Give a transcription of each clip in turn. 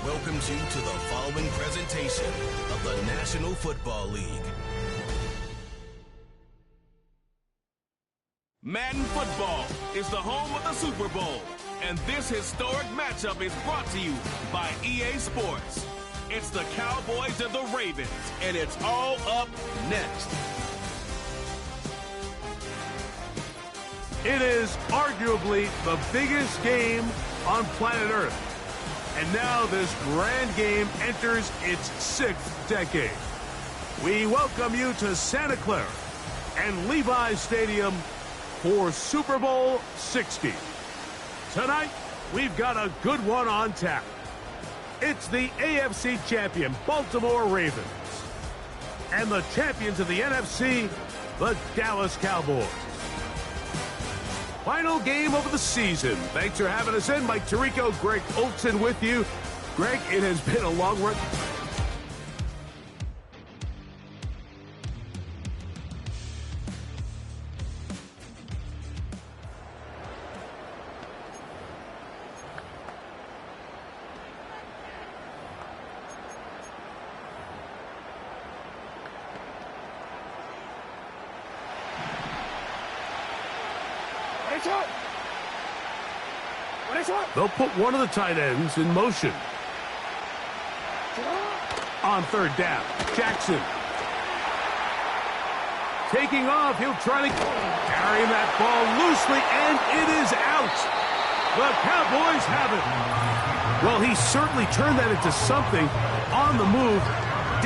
welcomes you to the following presentation of the National Football League. Madden Football is the home of the Super Bowl, and this historic matchup is brought to you by EA Sports. It's the Cowboys and the Ravens, and it's all up next. It is arguably the biggest game on planet Earth. And now this grand game enters its 6th decade. We welcome you to Santa Clara and Levi's Stadium for Super Bowl 60. Tonight, we've got a good one on tap. It's the AFC champion Baltimore Ravens and the champions of the NFC, the Dallas Cowboys. Final game of the season. Thanks for having us in. Mike Tirico, Greg Olson with you. Greg, it has been a long run. They'll put one of the tight ends in motion. On third down, Jackson. Taking off, he'll try to carry that ball loosely, and it is out. The Cowboys have it. Well, he certainly turned that into something on the move.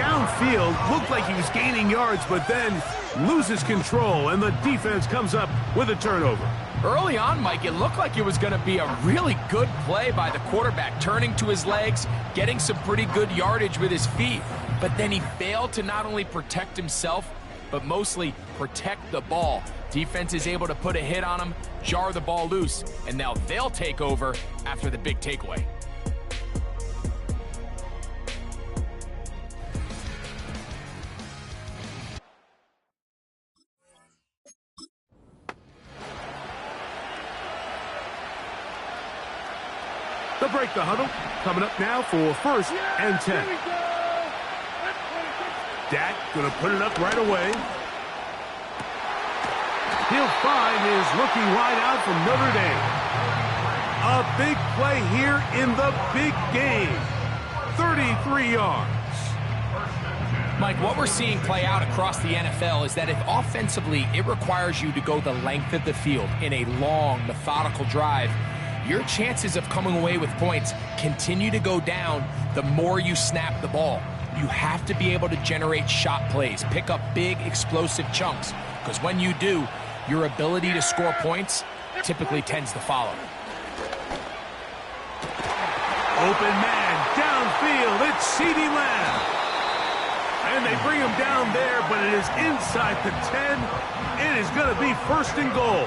Downfield, looked like he was gaining yards, but then loses control, and the defense comes up with a turnover. Early on, Mike, it looked like it was going to be a really good play by the quarterback, turning to his legs, getting some pretty good yardage with his feet. But then he failed to not only protect himself, but mostly protect the ball. Defense is able to put a hit on him, jar the ball loose, and now they'll take over after the big takeaway. They'll break the huddle. Coming up now for 1st and 10. Dak going to put it up right away. He'll find his rookie wideout from Notre Dame. A big play here in the big game. 33 yards. Mike, what we're seeing play out across the NFL is that if offensively it requires you to go the length of the field in a long, methodical drive, your chances of coming away with points continue to go down the more you snap the ball. You have to be able to generate shot plays, pick up big, explosive chunks, because when you do, your ability to score points typically tends to follow. Open man, downfield, it's CeeDee Lamb. And they bring him down there, but it is inside the 10. It is going to be 1st and goal.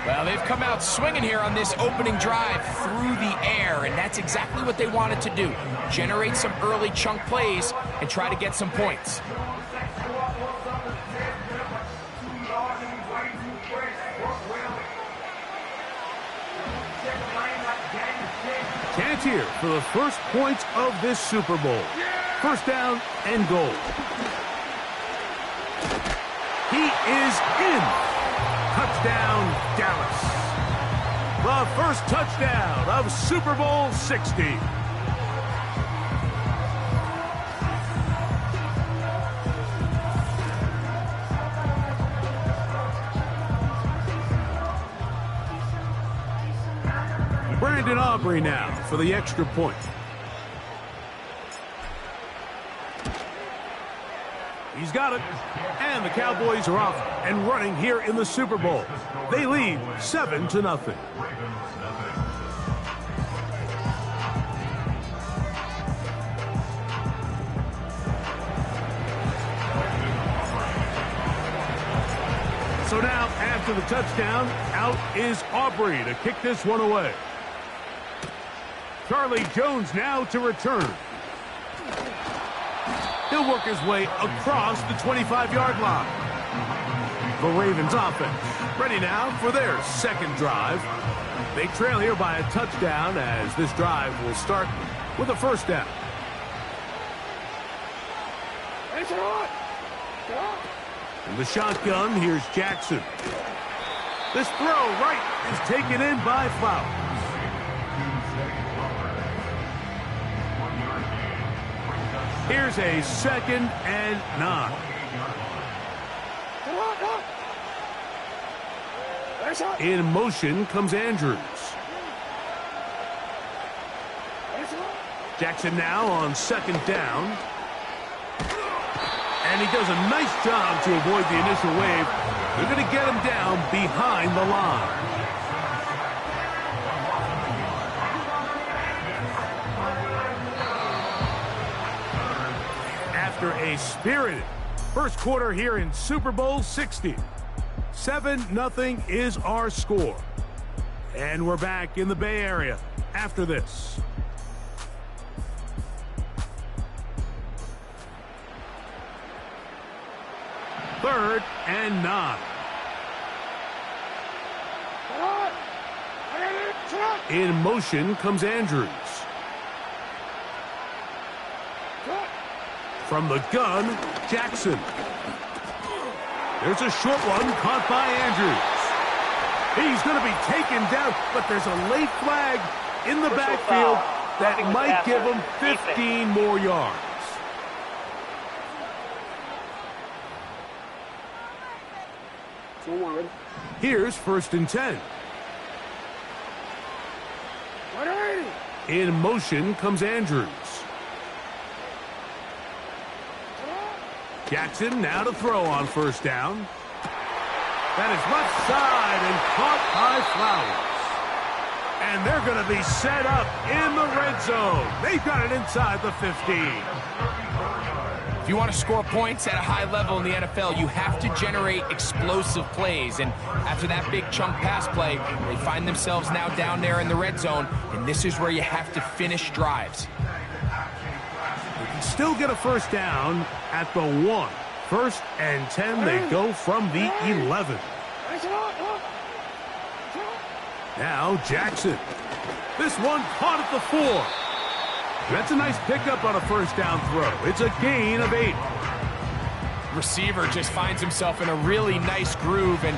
Well, they've come out swinging here on this opening drive through the air, and that's exactly what they wanted to do. Generate some early chunk plays and try to get some points. Chance here for the first points of this Super Bowl. 1st down and goal. He is in. Touchdown, Dallas. The first touchdown of Super Bowl 60. Brandon Aubrey now for the extra point. He's got it. And the Cowboys are off and running here in the Super Bowl. They lead 7-0. So now, after the touchdown, out is Aubrey to kick this one away. Charlie Jones now to return. He'll work his way across the 25-yard line. The Ravens offense ready now for their 2nd drive. They trail here by a touchdown as this drive will start with a first down. In the shotgun, here's Jackson. This throw right is taken in by Flowers. Here's a 2nd and 9. In motion comes Andrews. Jackson now on 2nd down. And he does a nice job to avoid the initial wave. They're going to get him down behind the line. After a spirited first quarter here in Super Bowl 60, 7-0 is our score. And we're back in the Bay Area after this. Third and 9. In motion comes Andrews. From the gun, Jackson. There's a short one caught by Andrews. He's going to be taken down, but there's a late flag in the backfield that might give him 15 more yards. Here's 1st and 10. In motion comes Andrews. Jackson now to throw on 1st down. That is left side and caught by Flowers. And they're going to be set up in the red zone. They've got it inside the 15. If you want to score points at a high level in the NFL, you have to generate explosive plays. And after that big chunk pass play, they find themselves now down there in the red zone. And this is where you have to finish drives. They can still get a 1st down at the 1. 1st and 10, they go from the 11. Now Jackson. This one caught at the 4. That's a nice pickup on a 1st down throw. It's a gain of 8. Receiver just finds himself in a really nice groove, and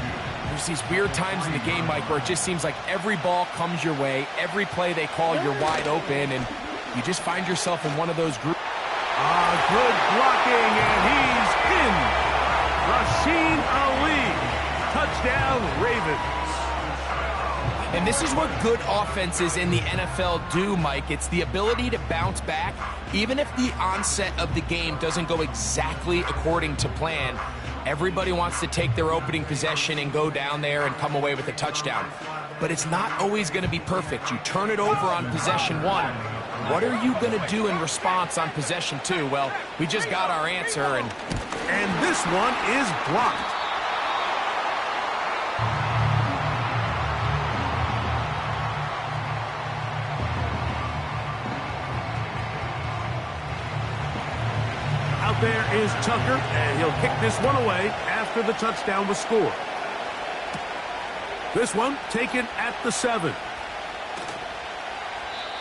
there's these weird times in the game, Mike, where it just seems like every ball comes your way, every play they call, you're wide open, and you just find yourself in one of those groups. Good blocking, and he's in. Rasheen Ali. Touchdown, Ravens. And this is what good offenses in the NFL do, Mike. It's the ability to bounce back, even if the onset of the game doesn't go exactly according to plan. Everybody wants to take their opening possession and go down there and come away with a touchdown. But it's not always going to be perfect. You turn it over on possession 1. What are you going to do in response on possession 2? Well, we just got our answer, and this one is blocked. Out there is Tucker, and he'll kick this one away after the touchdown was scored. This one taken at the 7.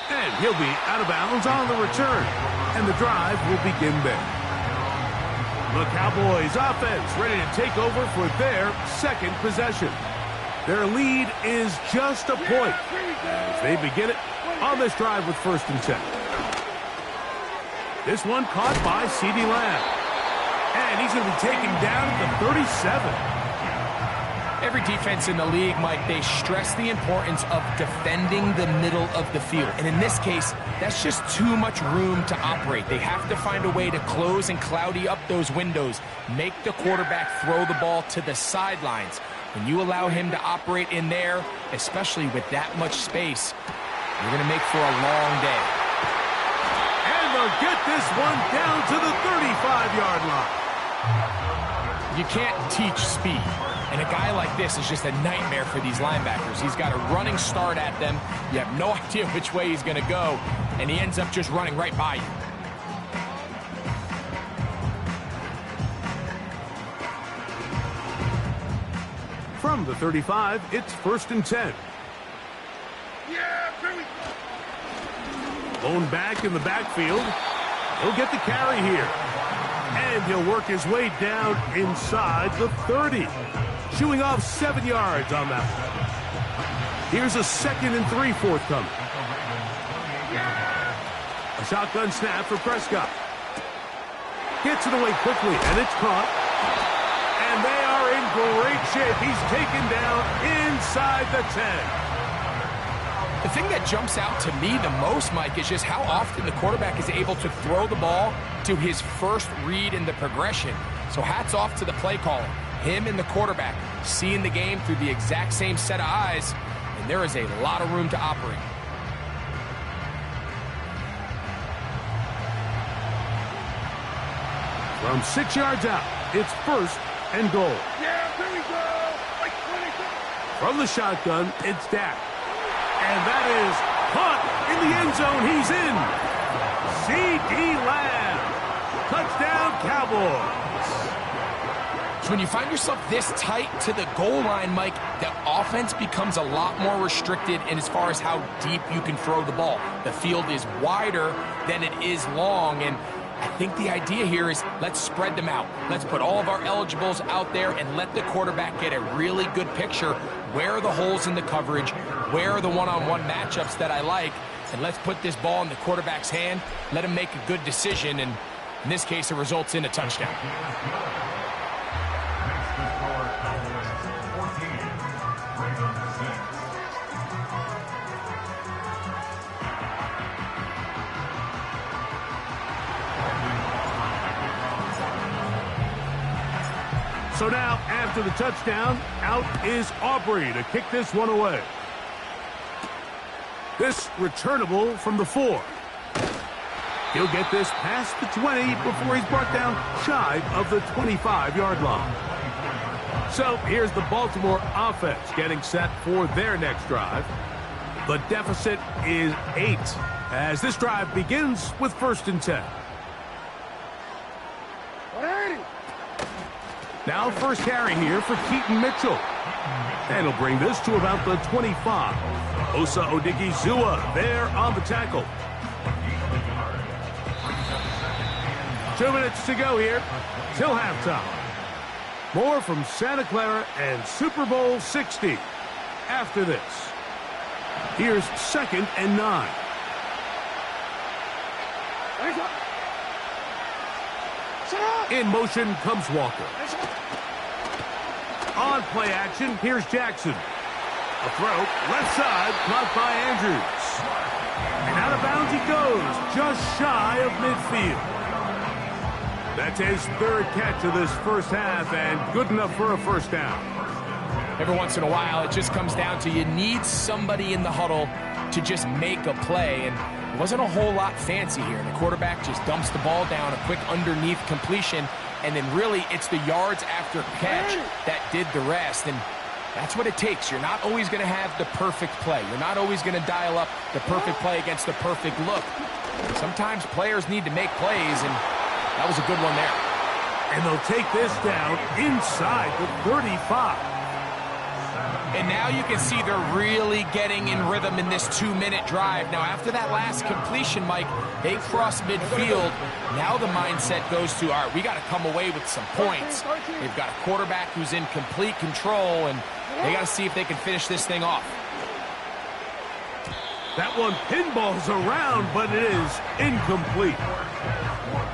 And he'll be out of bounds on the return, and the drive will begin there. The Cowboys offense ready to take over for their 2nd possession. Their lead is just a point as they begin it on this drive with 1st and 10. This one caught by CeeDee Lamb. And he's going to be taken down at the 37. Every defense in the league, Mike, they stress the importance of defending the middle of the field. And in this case, that's just too much room to operate. They have to find a way to close and cloudy up those windows, make the quarterback throw the ball to the sidelines. When you allow him to operate in there, especially with that much space, you're going to make for a long day. And they'll get this one down to the 35-yard line. You can't teach speed. And a guy like this is just a nightmare for these linebackers. He's got a running start at them. You have no idea which way he's going to go, and he ends up just running right by you. From the 35, it's 1st and 10. Blown back in the backfield. He'll get the carry here. And he'll work his way down inside the 30. Shooing off 7 yards on that one. Here's a 2nd and 3 forthcoming. A shotgun snap for Prescott. Gets it away quickly, and it's caught. And they are in great shape. He's taken down inside the 10. The thing that jumps out to me the most, Mike, is just how often the quarterback is able to throw the ball to his first read in the progression. So hats off to the play caller. Him and the quarterback seeing the game through the exact same set of eyes, and there is a lot of room to operate. From 6 yards out, it's 1st and goal. Yeah, there we go. Like 20. From the shotgun, it's Dak. And that is caught in the end zone. He's in. C.D. Lamb. Touchdown, Cowboys. So when you find yourself this tight to the goal line, Mike, the offense becomes a lot more restricted in as far as how deep you can throw the ball. The field is wider than it is long, and I think the idea here is let's spread them out. Let's put all of our eligibles out there and let the quarterback get a really good picture. Where are the holes in the coverage? Where are the one-on-one matchups that I like? And let's put this ball in the quarterback's hand. Let him make a good decision, and in this case, it results in a touchdown. So now, after the touchdown, out is Aubrey to kick this one away. This returnable from the 4. He'll get this past the 20 before he's brought down shy of the 25-yard line. So here's the Baltimore offense getting set for their next drive. The deficit is 8 as this drive begins with 1st and 10. Now first carry here for Keaton Mitchell. And he'll bring this to about the 25. Osa Odigizua there on the tackle. 2 minutes to go here till halftime. More from Santa Clara and Super Bowl 60 after this. Here's 2nd and 9. In motion comes Walker. On play action, here's Jackson. A throw, left side, caught by Andrews. And out of bounds he goes, just shy of midfield. That's his 3rd catch of this first half, and good enough for a first down. Every once in a while, it just comes down to you need somebody in the huddle to just make a play, and it wasn't a whole lot fancy here. The quarterback just dumps the ball down, a quick underneath completion, and then really it's the yards after catch that did the rest, and that's what it takes. You're not always going to have the perfect play. You're not always going to dial up the perfect play against the perfect look. Sometimes players need to make plays, and that was a good one there. And they'll take this down inside the 35. And now you can see they're really getting in rhythm in this 2-minute drive. Now, after that last completion, Mike, they cross midfield. Now the mindset goes to, all right, we got to come away with some points. They've got a quarterback who's in complete control, and they got to see if they can finish this thing off. That one pinballs around, but it is incomplete.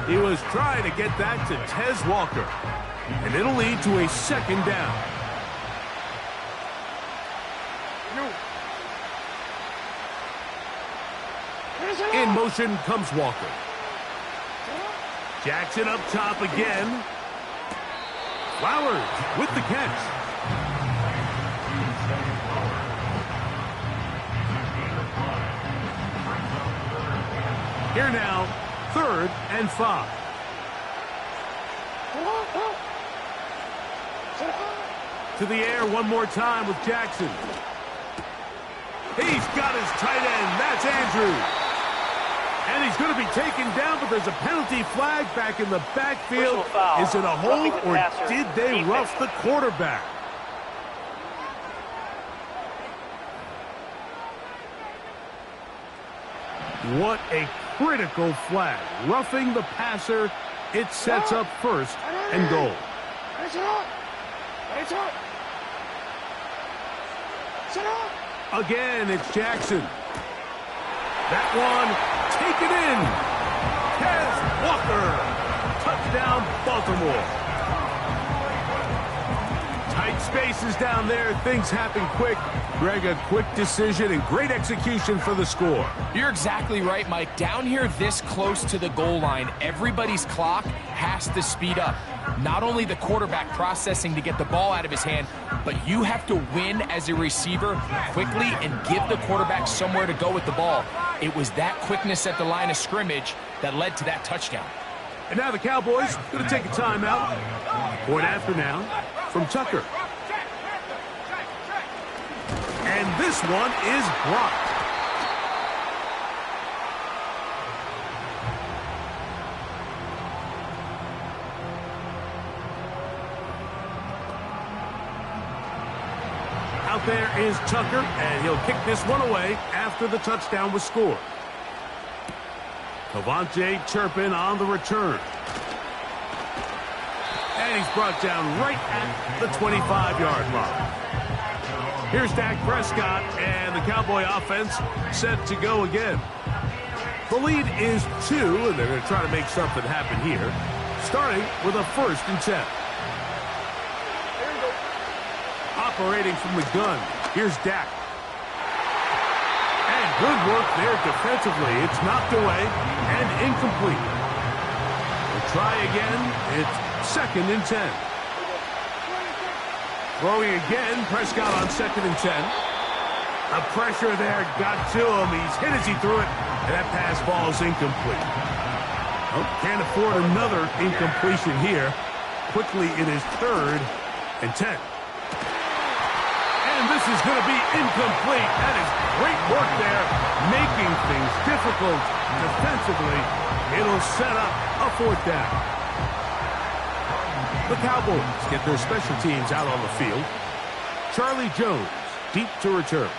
He was trying to get that to Tez Walker, and it'll lead to a 2nd down. In motion comes Walker. Jackson up top again. Flowers with the catch. Here now, 3rd and 5. To the air one more time with Jackson. He's got his tight end. That's Andrews. And he's going to be taken down, but there's a penalty flag back in the backfield. Is it a hold, or did they rough the quarterback? What a critical flag. Roughing the passer, it sets up first and goal. Again, it's Jackson. That one, taken in. Kez Walker. Touchdown, Baltimore. Tight spaces down there. Things happen quick. Greg, a quick decision and great execution for the score. You're exactly right, Mike. Down here this close to the goal line, everybody's clock has to speed up. Not only the quarterback processing to get the ball out of his hand, but you have to win as a receiver quickly and give the quarterback somewhere to go with the ball. It was that quickness at the line of scrimmage that led to that touchdown. And now the Cowboys going to take a timeout. Point after now from Tucker. And this one is blocked. Out there is Tucker, and he'll kick this one away after the touchdown was scored. Cavante Turpin on the return. And he's brought down right at the 25-yard line. Here's Dak Prescott, and the Cowboy offense set to go again. The lead is 2, and they're going to try to make something happen here, starting with a 1st and 10. Operating from the gun, here's Dak. And good work there defensively. It's knocked away and incomplete. We'll try again. It's 2nd and 10. Throwing again, Prescott on 2nd and 10. The pressure there got to him. He's hit as he threw it, and that pass ball is incomplete. Oh, can't afford another incompletion here. Quickly, it is 3rd and 10. And this is going to be incomplete. That is great work there, making things difficult defensively. It'll set up a 4th down. The Cowboys get their special teams out on the field. Charlie Jones, deep to return.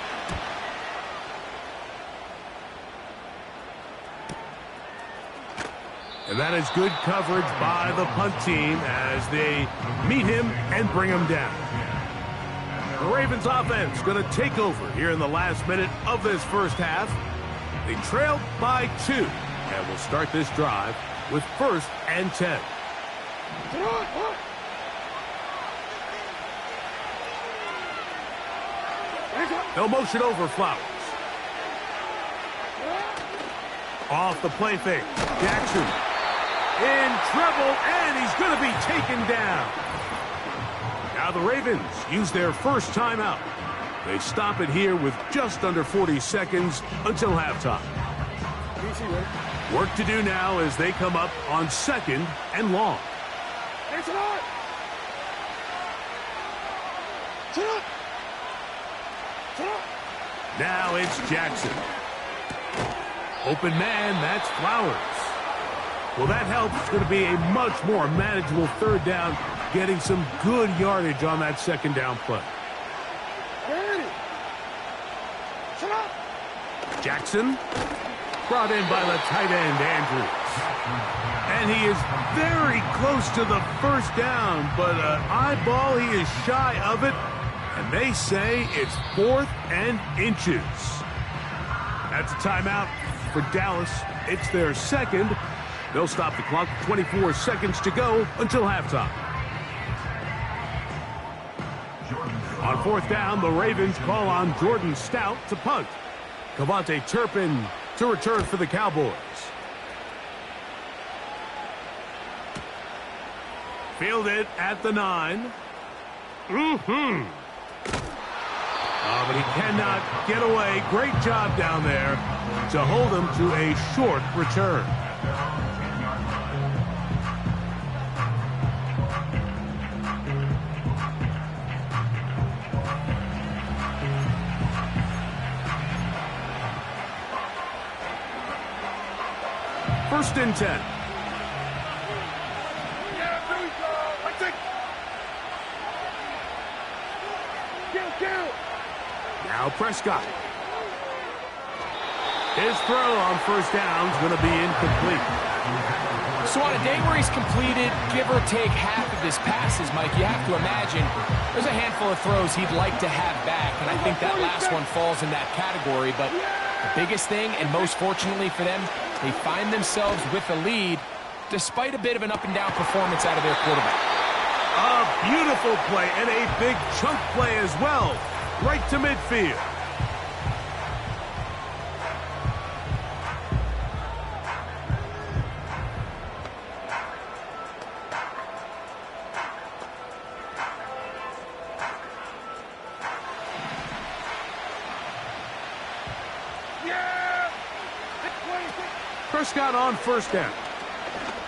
And that is good coverage by the punt team as they meet him and bring him down. The Ravens offense going to take over here in the last minute of this first half. They trail by 2 and will start this drive with 1st and 10. No motion over Flowers. Off the play fake. Jackson in trouble, and he's going to be taken down. Now the Ravens use their first timeout. They stop it here with just under 40 seconds until halftime. Work to do now as they come up on 2nd and long. Now it's Jackson. Open man, that's Flowers. Well, that helps. It's going to be a much more manageable 3rd down, getting some good yardage on that 2nd down play. Jackson, brought in by the tight end, Andrews. And he is very close to the 1st down, but eyeball, he is shy of it. And they say it's 4th and inches. That's a timeout for Dallas. It's their 2nd. They'll stop the clock. 24 seconds to go until halftime. On 4th down, the Ravens call on Jordan Stout to punt. Cavante Turpin to return for the Cowboys. Fielded at the 9. But he cannot get away. Great job down there to hold him to a short return. First and 10. Now Prescott. His throw on first down is going to be incomplete. So on a day where he's completed, give or take half of his passes, Mike, you have to imagine there's a handful of throws he'd like to have back, and I think that last one falls in that category. But the biggest thing, and most fortunately for them, they find themselves with a lead despite a bit of an up-and-down performance out of their quarterback. A beautiful play and a big chunk play as well, right to midfield. Prescott on first down.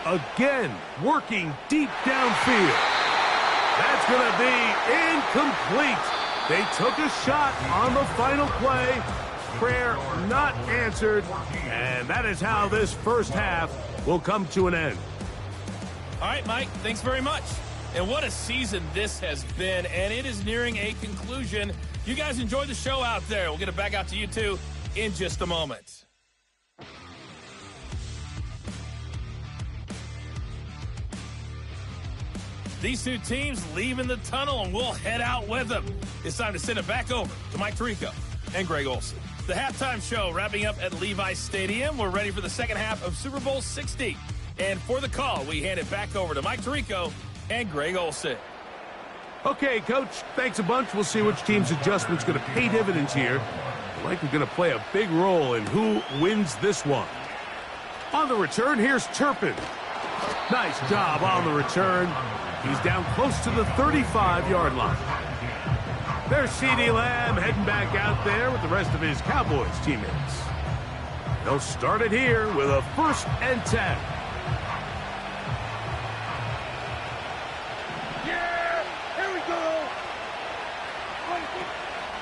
Again, working deep downfield. That's going to be incomplete. They took a shot on the final play. Prayer not answered. And that is how this first half will come to an end. All right, Mike, thanks very much. And what a season this has been, and it is nearing a conclusion. You guys enjoy the show out there. We'll get it back out to you two in just a moment. These two teams leaving the tunnel, and we'll head out with them. It's time to send it back over to Mike Tirico and Greg Olsen. The halftime show wrapping up at Levi's Stadium. We're ready for the second half of Super Bowl 60. And for the call, we hand it back over to Mike Tirico and Greg Olsen. Okay, Coach, thanks a bunch. We'll see which team's adjustment's going to pay dividends here. Likely going to play a big role in who wins this one. On the return, here's Turpin. Nice job on the return. He's down close to the 35-yard line. There's CeeDee Lamb heading back out there with the rest of his Cowboys teammates. They'll start it here with a 1st and 10. Yeah, here we go.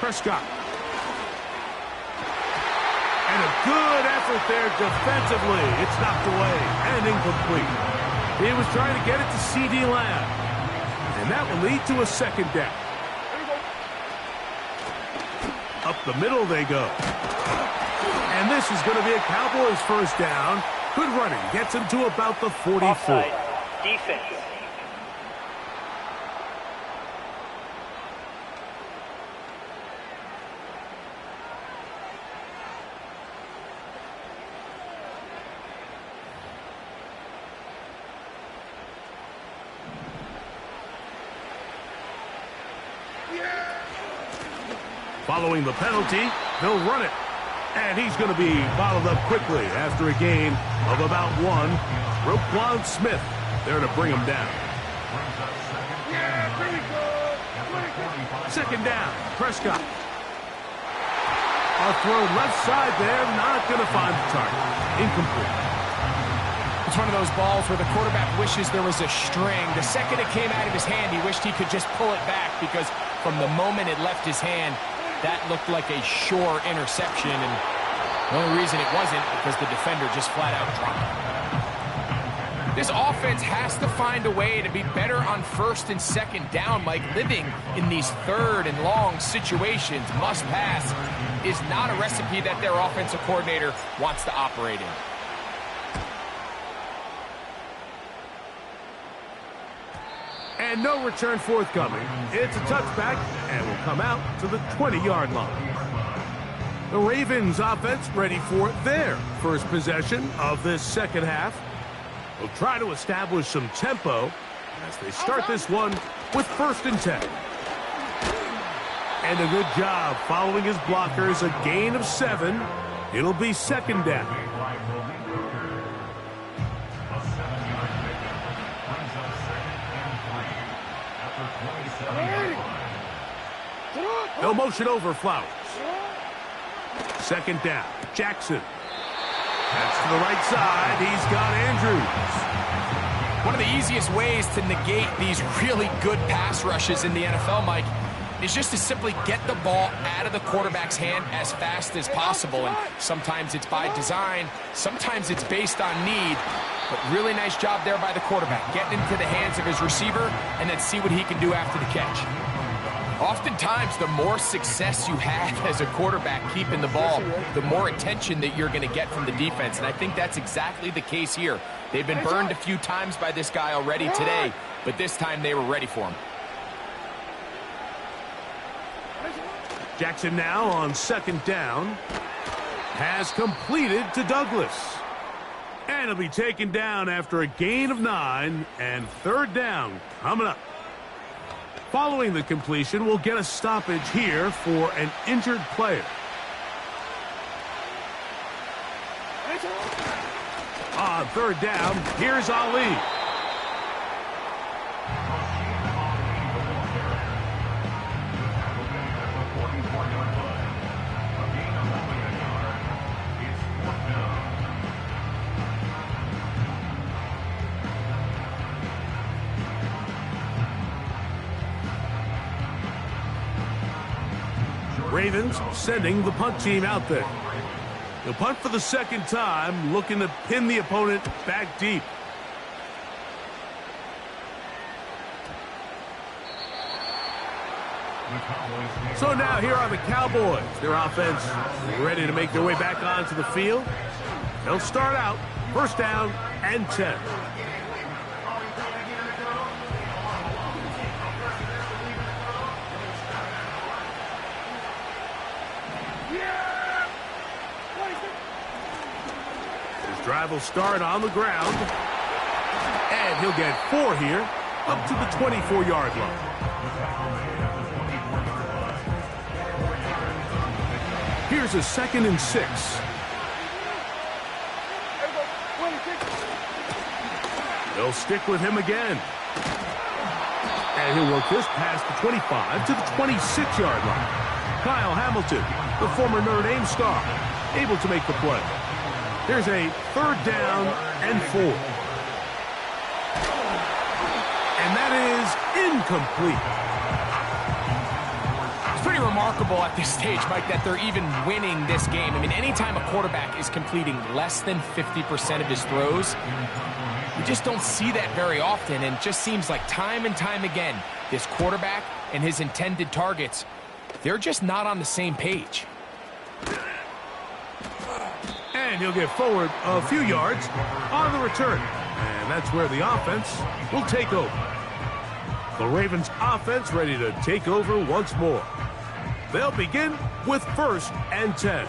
Prescott. And a good effort there defensively. It's knocked away and incomplete. He was trying to get it to CeeDee Lamb. And that will lead to a 2nd down. Up the middle they go. And this is going to be a Cowboys 1st down. Good running. Gets him to about the 44. Offside. Defense. Following the penalty, they'll run it. And he's going to be bottled up quickly after a gain of about 1. Roquan Smith there to bring him down. Yeah, here we go. 2nd down, Prescott. A throw left side there, not going to find the target. Incomplete. It's one of those balls where the quarterback wishes there was a string. The second it came out of his hand, he wished he could just pull it back because from the moment it left his hand, that looked like a sure interception, and the only reason it wasn't because the defender just flat out dropped it. This offense has to find a way to be better on 1st and 2nd down. Mike, living in these 3rd and long situations, must pass, is not a recipe that their offensive coordinator wants to operate in. And no return forthcoming. It's a touchback and will come out to the 20-yard line. The Ravens offense ready for their first possession of this second half. They'll try to establish some tempo as they start this one with 1st and 10. And a good job following his blockers, a gain of 7. It'll be 2nd down. They'll motion over Flowers. 2nd down, Jackson. That's to the right side. He's got Andrews. One of the easiest ways to negate these really good pass rushes in the NFL, Mike, is just to simply get the ball out of the quarterback's hand as fast as possible. And sometimes it's by design, sometimes it's based on need. But really nice job there by the quarterback, getting into the hands of his receiver and then see what he can do after the catch. Oftentimes, the more success you have as a quarterback keeping the ball, the more attention that you're going to get from the defense. And I think that's exactly the case here. They've been burned a few times by this guy already today, but this time they were ready for him. Jackson now on second down. Has completed to Douglas. And he'll be taken down after a gain of 9, and third down coming up. Following the completion, we'll get a stoppage here for an injured player. On third down, here's Ali. Ravens sending the punt team out there. They'll punt for the second time, looking to pin the opponent back deep. So now here are the Cowboys. Their offense ready to make their way back onto the field. They'll start out first down and 10. Drive will start on the ground. And he'll get 4 here, up to the 24-yard line. Here's a 2nd and 6. They'll stick with him again. And he'll work this past the 25 to the 26-yard line. Kyle Hamilton, the former Notre Dame star, able to make the play. Here's a third down and 4. And that is incomplete. It's pretty remarkable at this stage, Mike, that they're even winning this game. I mean, anytime a quarterback is completing less than 50% of his throws, you just don't see that very often. And it just seems like time and time again, this quarterback and his intended targets, they're just not on the same page. And he'll get forward a few yards on the return. And that's where the offense will take over. The Ravens offense ready to take over once more. They'll begin with first and 10.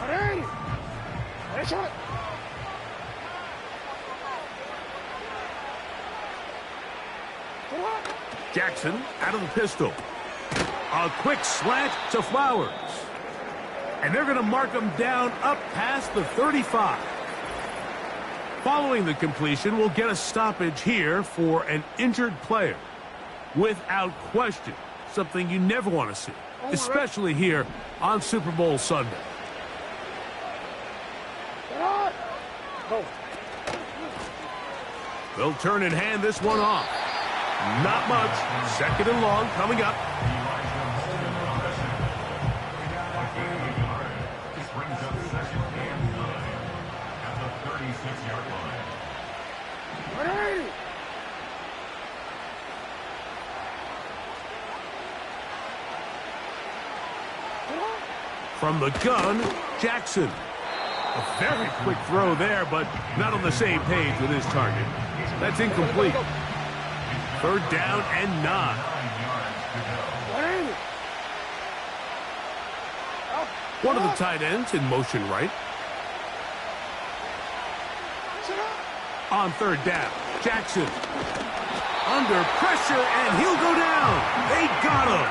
Jackson out of the pistol. A quick slant to Flowers. And they're going to mark him down up past the 35. Following the completion, we'll get a stoppage here for an injured player. Without question, something you never want to see, especially here on Super Bowl Sunday. They'll turn and hand this one off. Not much. 2nd and long coming up. From the gun, Jackson. A very quick throw there, but not on the same page with his target. That's incomplete. 3rd down and 9. One of the tight ends in motion right. On 3rd down, Jackson. Under pressure, and he'll go down. They got him.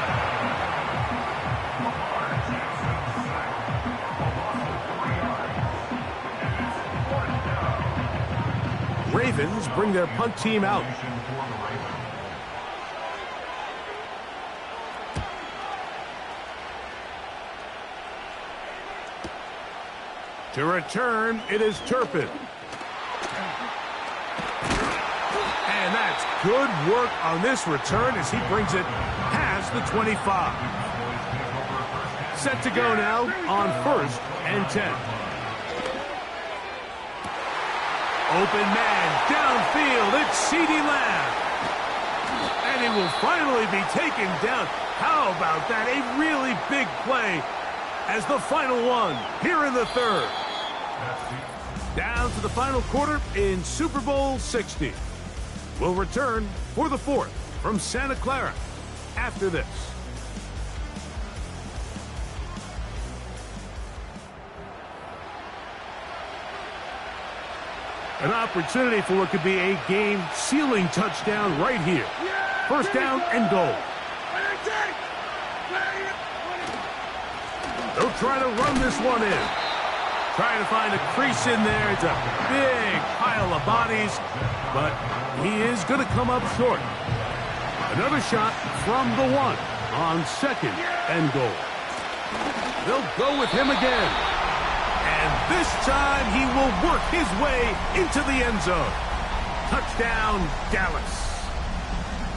Ravens bring their punt team out. To return, it is Turpin. And that's good work on this return as he brings it past the 25. Set to go now on 1st and 10. Open man, downfield, it's CeeDee Lamb. And And he will finally be taken down. How about that? A really big play as the final one here in the third. Down to the final quarter in Super Bowl 60. We'll return for the fourth from Santa Clara after this. An opportunity for what could be a game-sealing touchdown right here. First down and goal. They'll try to run this one in. Trying to find a crease in there. It's a big pile of bodies, but he is going to come up short. Another shot from the one on second and goal. They'll go with him again. And this time he will work his way into the end zone. Touchdown, Dallas.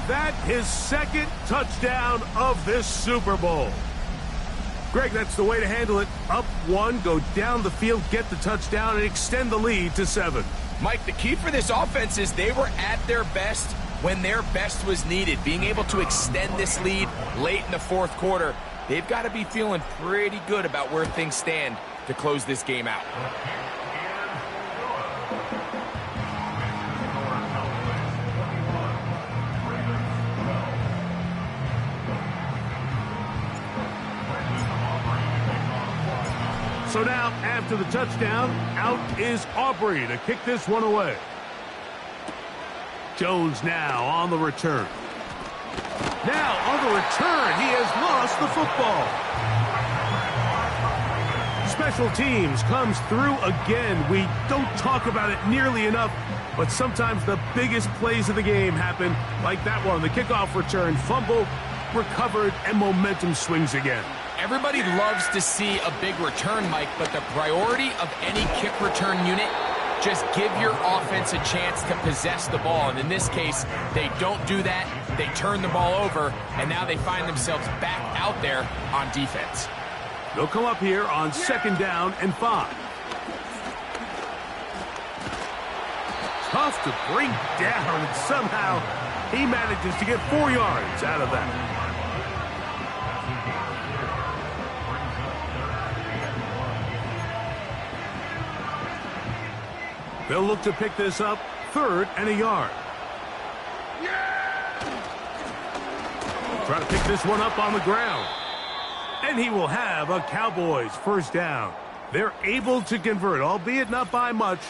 That his second touchdown of this Super Bowl. Greg, that's the way to handle it. Up one, go down the field, get the touchdown, and extend the lead to 7. Mike, the key for this offense is they were at their best when their best was needed. Being able to extend this lead late in the fourth quarter, they've got to be feeling pretty good about where things stand to close this game out. So now, after the touchdown, out is Aubrey to kick this one away. Jones now on the return. Now on the return, he has lost the football. Special teams comes through again. We don't talk about it nearly enough, but sometimes the biggest plays of the game happen like that one. The kickoff return, fumble, recovered, and momentum swings again. Everybody loves to see a big return, Mike, but the priority of any kick return unit, just give your offense a chance to possess the ball. And in this case, they don't do that. They turn the ball over, and now they find themselves back out there on defense. They'll come up here on second down and 5. Tough to bring down, and somehow he manages to get 4 yards out of that. They'll look to pick this up, 3rd and a yard. Try to pick this one up on the ground. And he will have a Cowboys first down. They're able to convert, albeit not by much,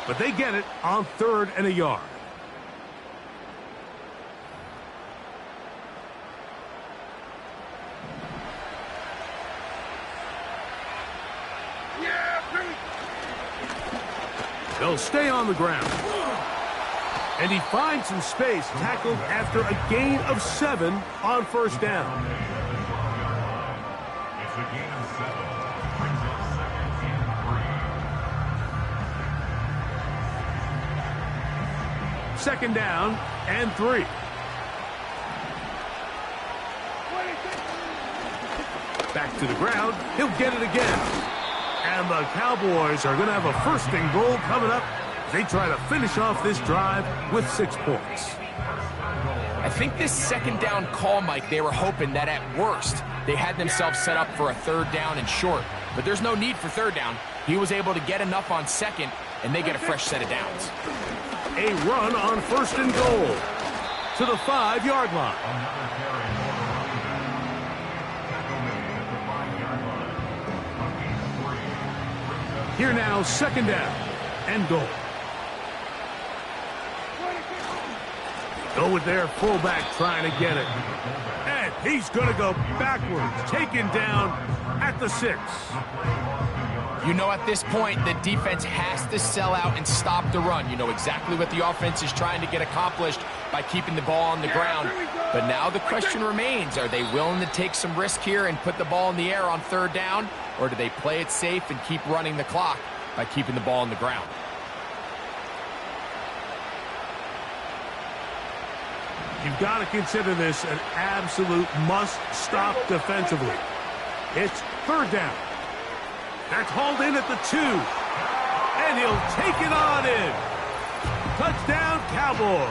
but they get it on 3rd and a yard. They'll stay on the ground. And he finds some space, tackled after a gain of 7 on first down. It's a gain of 7. Brings up 2nd and 3. Second down and 3. Back to the ground. He'll get it again. And the Cowboys are going to have a 1st and goal coming up. They try to finish off this drive with 6 points. I think this second down call, Mike, they were hoping that at worst they had themselves set up for a 3rd down and short. But there's no need for 3rd down. He was able to get enough on 2nd, and they get a fresh set of downs. A run on 1st and goal to the 5-yard line. Here now, 2nd down and goal. Go with their fullback trying to get it. And he's going to go backwards, taken down at the 6. You know, at this point, the defense has to sell out and stop the run. You know exactly what the offense is trying to get accomplished by keeping the ball on the ground. But now the question remains, are they willing to take some risk here and put the ball in the air on 3rd down? Or do they play it safe and keep running the clock by keeping the ball on the ground? You've got to consider this an absolute must-stop defensively. It's 3rd down. That's hauled in at the 2. And he'll take it on in. Touchdown, Cowboys.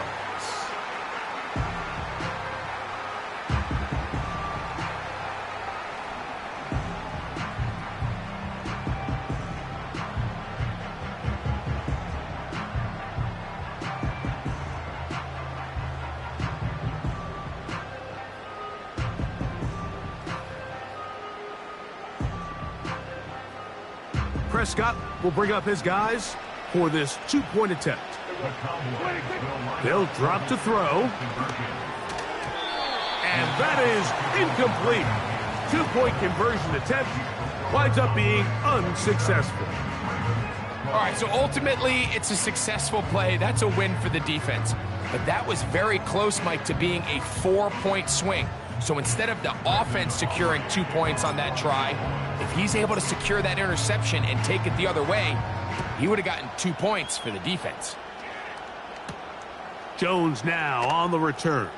Prescott will bring up his guys for this two-point attempt. They'll drop to throw. And that is incomplete. Two-point conversion attempt winds up being unsuccessful. All right, so ultimately, it's a successful play. That's a win for the defense. But that was very close, Mike, to being a 4-point swing. So instead of the offense securing 2 points on that try, if he's able to secure that interception and take it the other way, he would have gotten 2 points for the defense. Jones now on the return.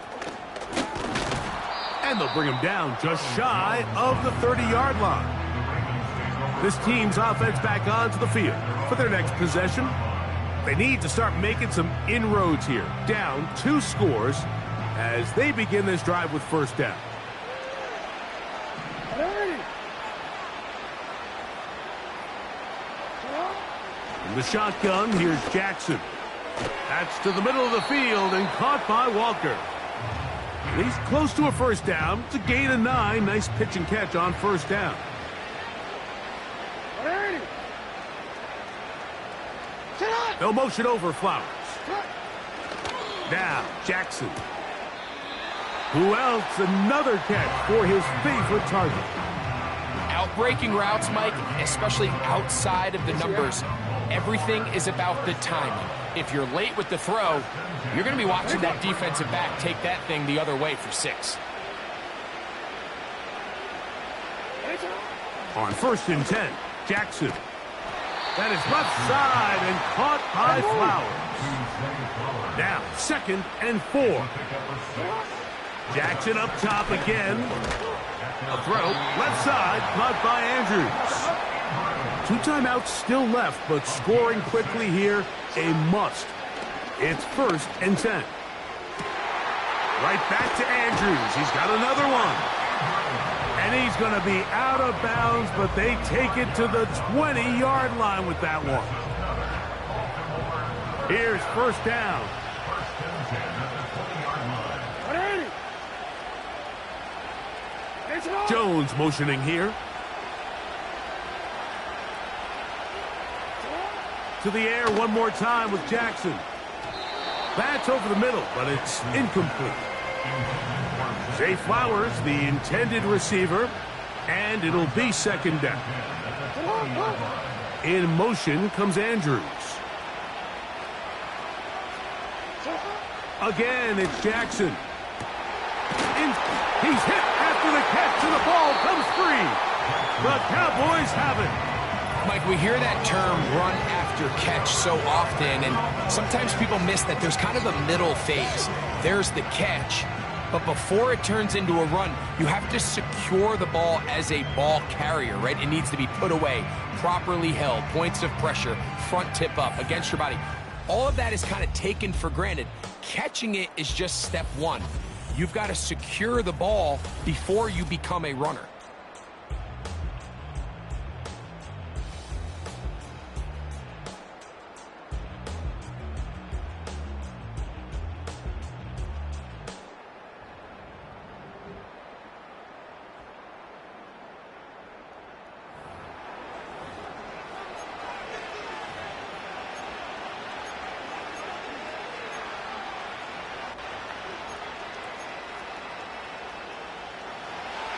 And they'll bring him down just shy of the 30-yard line. This team's offense back onto the field for their next possession. They need to start making some inroads here. Down 2 scores as they begin this drive with first down. In the shotgun, here's Jackson. That's to the middle of the field and caught by Walker. He's close to a first down. It's a gain of 9. Nice pitch and catch on first down. They'll motion over Flowers. Now, Jackson. Who else? Another catch for his favorite target. Outbreaking routes, Mike, especially outside of the numbers, everything is about the timing. If you're late with the throw, you're going to be watching that defensive back take that thing the other way for 6. On 1st and 10, Jackson. That is left side and caught by Flowers. Now, 2nd and 4. Jackson up top again. A throw, left side, caught by Andrews. 2 timeouts still left, but scoring quickly here, a must. It's 1st and 10. Right back to Andrews. He's got another one. And he's going to be out of bounds, but they take it to the 20-yard line with that one. Here's first down. Jones motioning here. To the air one more time with Jackson. That's over the middle, but it's incomplete. Zay Flowers, the intended receiver, and it'll be 2nd down. In motion comes Andrews. Again, it's Jackson. He's hit after the catch, and the ball comes free. The Cowboys have it. Mike, we hear that term run after catch so often, and sometimes people miss that there's kind of a middle phase. There's the catch, but before it turns into a run, you have to secure the ball as a ball carrier, right? It needs to be put away, properly held, points of pressure, front tip up against your body. All of that is kind of taken for granted. Catching it is just step 1. You've got to secure the ball before you become a runner.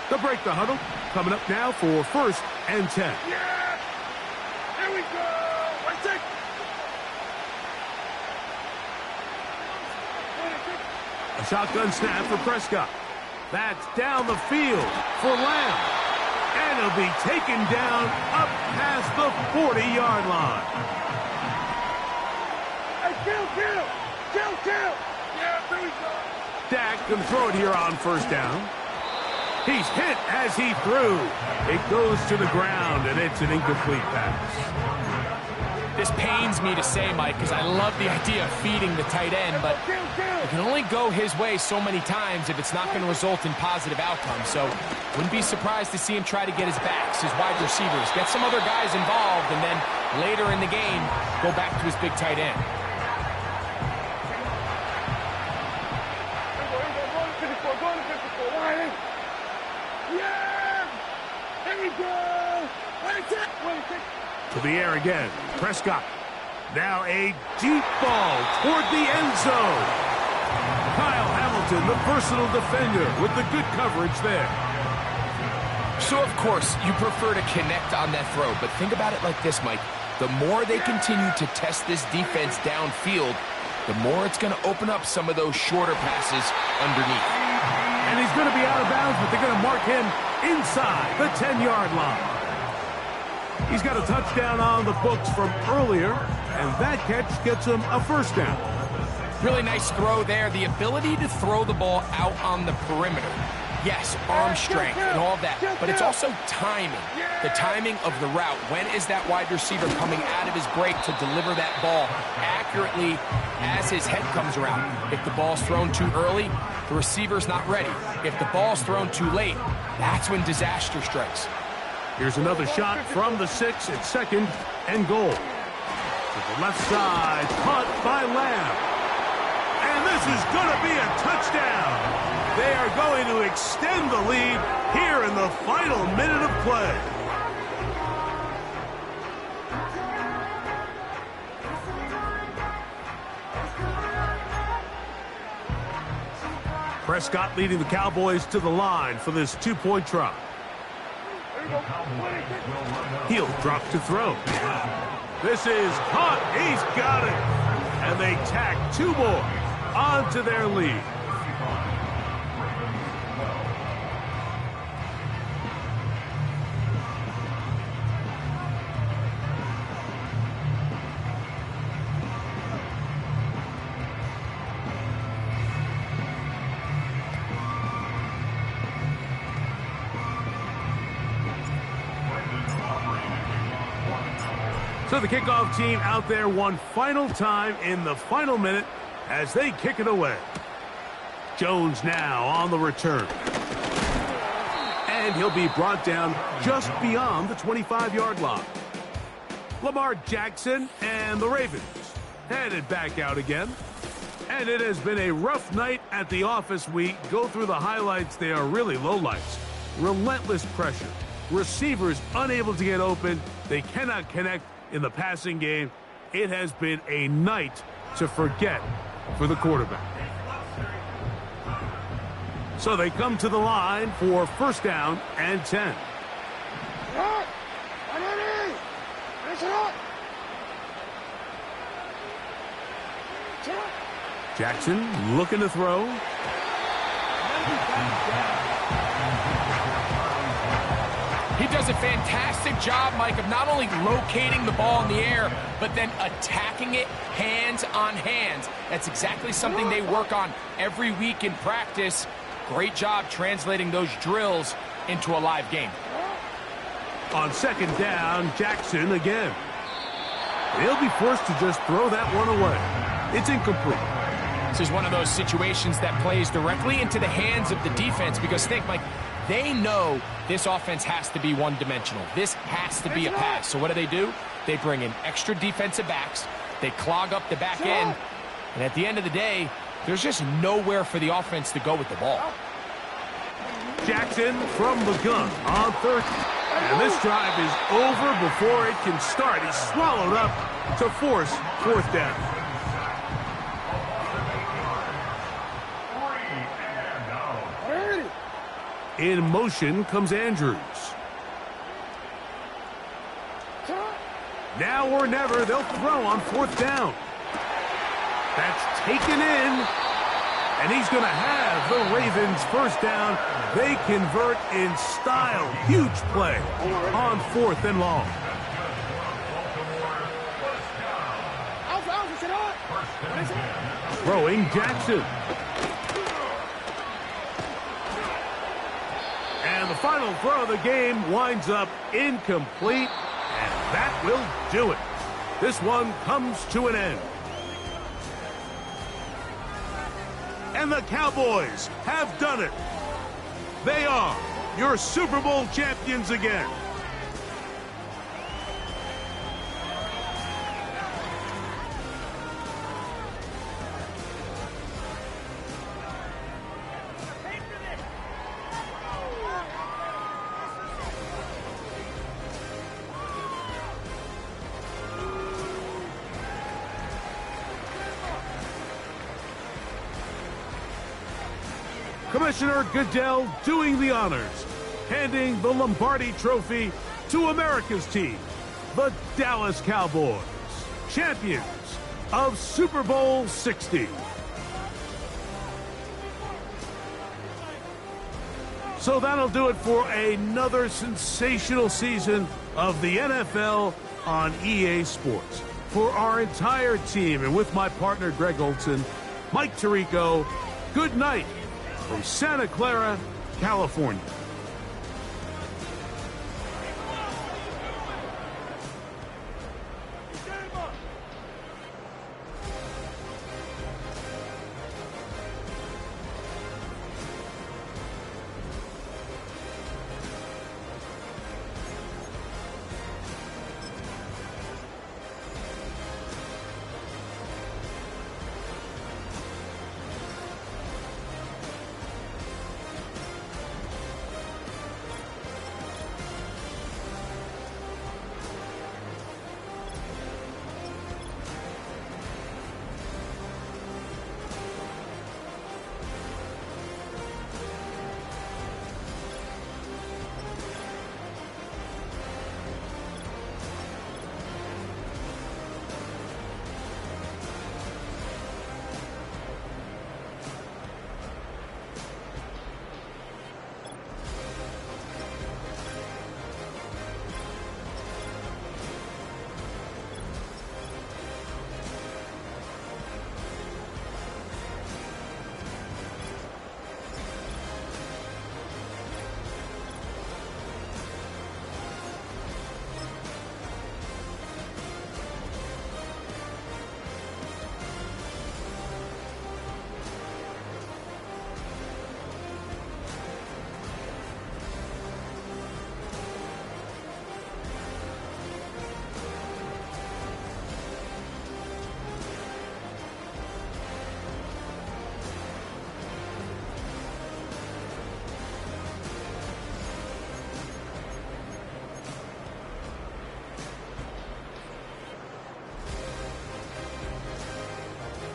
They'll break the huddle. Coming up now for 1st and 10. Yeah! Here we go! 1 sec! A shotgun snap for Prescott. That's down the field for Lamb. And he'll be taken down up past the 40-yard line. Hey, kill! Yeah, here we go! Dak can throw it here on 1st down. He's hit as he threw. It goes to the ground, and it's an incomplete pass. This pains me to say, Mike, because I love the idea of feeding the tight end, but you can only go his way so many times if it's not going to result in positive outcomes. So wouldn't be surprised to see him try to get his backs, his wide receivers, get some other guys involved, and then later in the game, go back to his big tight end. Yeah! Here we go! 1 sec! To the air again. Prescott. Now a deep ball toward the end zone. Kyle Hamilton, the personal defender, with the good coverage there. So, of course, you prefer to connect on that throw, but think about it like this, Mike. The more they continue to test this defense downfield, the more it's going to open up some of those shorter passes underneath. And he's going to be out of bounds, but they're going to mark him inside the 10-yard line. He's got a touchdown on the books from earlier, and that catch gets him a first down. Really nice throw there. The ability to throw the ball out on the perimeter. Yes, arm strength and all that, but it's also timing. The timing of the route. When is that wide receiver coming out of his break to deliver that ball accurately as his head comes around? If the ball's thrown too early, the receiver's not ready. If the ball's thrown too late, that's when disaster strikes. Here's another shot from the 6 at 2nd and goal. To the left side, caught by Lamb. And this is going to be a touchdown. They are going to extend the lead here in the final minute of play. Prescott leading the Cowboys to the line for this 2-point try. He'll drop to throw. This is caught. He's got it. And they tack 2 more onto their lead. So the kickoff team out there one final time in the final minute as they kick it away. Jones now on the return. And he'll be brought down just beyond the 25-yard line. Lamar Jackson and the Ravens headed back out again. And it has been a rough night at the office. We go through the highlights. They are really lowlights. Relentless pressure. Receivers unable to get open. They cannot connect in the passing game. It has been a night to forget for the quarterback. So they come to the line for first down and 10. Jackson looking to throw. He does a fantastic job, Mike, of not only locating the ball in the air, but then attacking it hands on hands. That's exactly something they work on every week in practice. Great job translating those drills into a live game. On second down, Jackson again. They'll be forced to just throw that one away. It's incomplete. This is one of those situations that plays directly into the hands of the defense because think, Mike, they know this offense has to be one-dimensional. This has to be a pass. So what do? They bring in extra defensive backs. They clog up the back end. And at the end of the day, there's just nowhere for the offense to go with the ball. Jackson from the gun on third. And this drive is over before it can start. He's swallowed up to force fourth down. In motion comes Andrews. Now or never, they'll throw on fourth down. That's taken in. And he's going to have the Ravens first down. They convert in style. Huge play on fourth and long. Throwing Jackson. And the final throw of the game winds up incomplete. And that will do it. This one comes to an end. And the Cowboys have done it. They are your Super Bowl champions again. Commissioner Goodell doing the honors, handing the Lombardi Trophy to America's team, the Dallas Cowboys, champions of Super Bowl 60. So that'll do it for another sensational season of the NFL on EA Sports. For our entire team and with my partner Greg Olson, Mike Tirico, good night from Santa Clara, California.